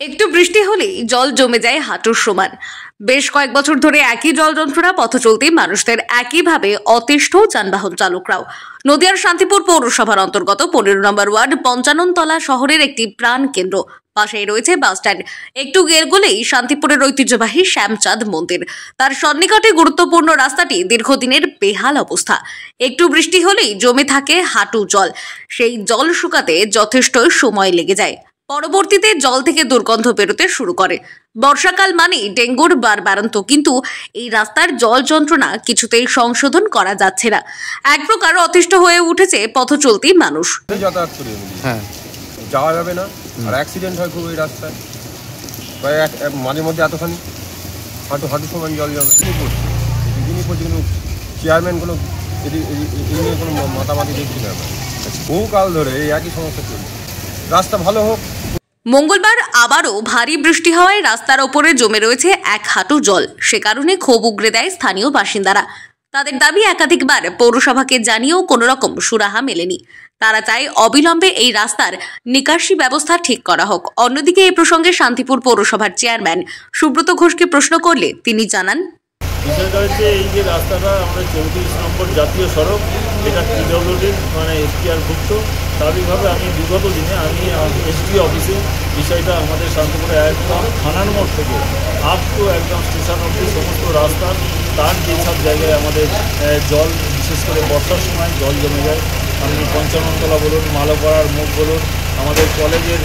একটু বৃষ্টি হলেই জল জমে যায় হাঁটুর সমান। বেশ কয়েক বছর ধরে একই জল যন্ত্রণা পথ চলতি মানুষদের, একইভাবে অতিষ্ঠ যানবাহন চালকরাও। নদিয়ার শান্তিপুর পৌরসভার অন্তর্গত 15 নম্বর ওয়ার্ড পঞ্চাননতলা শহরের একটি প্রাণ কেন্দ্র। পাশেই রয়েছে বাস স্ট্যান্ড। একটু এগোলেই শান্তিপুরের ঐতিহ্যবাহী শ্যামচাঁদ মন্দির। তার সন্নিকটে গুরুত্বপূর্ণ রাস্তাটি দীর্ঘদিনের বেহাল অবস্থা। একটু বৃষ্টি হলেই জমে থাকে হাঁটু জল। সেই জল শুকাতে যথেষ্ট সময় লেগে যায়। পরবর্তীতে জল থেকে দুর্গন্ধ বেরোতে শুরু করে। বর্ষাকাল মানেই ডেঙ্গুর বাড়ন্ত, কিন্তু এই রাস্তার জল যন্ত্রণা কিছুতেই সংশোধন করা যাচ্ছে না। এক প্রকার অতিষ্ঠ হয়ে উঠেছে পথ চলতি মানুষ। যাতায়াত করি হ্যাঁ, যাওয়া যাবে না, আর অ্যাক্সিডেন্ট হয় খুব এই রাস্তায়। মাঝে মধ্যে এতখানি হাঁটু সমান জল জমে দিনই পর্যন্ত চেয়ারম্যানগুলো এই নিয়ে কোনো মাতামাতি দেখছি না। বহুকাল ধরে এই একই সমস্যা চলছে। রাস্তা ভালো হোক। মঙ্গলবার আবারও ভারী বৃষ্টি হওয়ায় রাস্তার ওপরে জমে রয়েছে এক হাঁটু জল। সে কারণে ক্ষোভ উগরে দেয় স্থানীয় বাসিন্দারা। তাদের দাবি, একাধিকবার পৌরসভাকে জানিয়েও কোনো রকম সুরাহা মেলেনি। তারা চায় অবিলম্বে এই রাস্তার নিকাশি ব্যবস্থা ঠিক করা হোক। অন্যদিকে এই প্রসঙ্গে শান্তিপুর পৌরসভার চেয়ারম্যান সুব্রত ঘোষকে প্রশ্ন করলে তিনি জানান, বিষয়টা হচ্ছে এই যে রাস্তাটা আমাদের 34 নম্বর জাতীয় সড়ক, এটা পিডব্লিউডির এখতিয়ারভুক্ত। স্বাভাবিকভাবে আমি বিগত দিনে এসডি অফিসে বিষয়টা আমাদের শান্তিপুরে একদম থানার মোড় থেকে আপ টু একদম স্টেশন অব্দি সমস্ত রাস্তার তার যেসব জায়গায় আমাদের জল, বিশেষ করে বর্ষার সময় জল জমে যায়। আপনি পঞ্চাননতলা বলুন, মালাপাড়ার মুখ বলুন, আমাদের কলেজের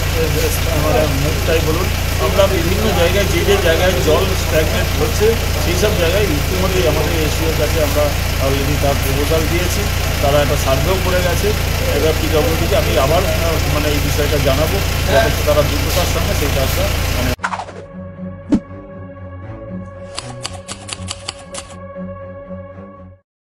মুখটাই বলুন, আমরা বিভিন্ন জায়গায় যে জায়গায় জল স্ট্যাগনেট হচ্ছে সেই সব জায়গায় ইতিমধ্যেই আমাদের এসডিওর কাছে আমরা অলরেডি তার প্রপোজাল দিয়েছি। তারা একটা সার্ভেও করে গেছে। এবার পিডব্লিউডিকে আমি আবার এই বিষয়টা জানাবো, যাতে তারা দ্রুততার সঙ্গে সেই কাজটা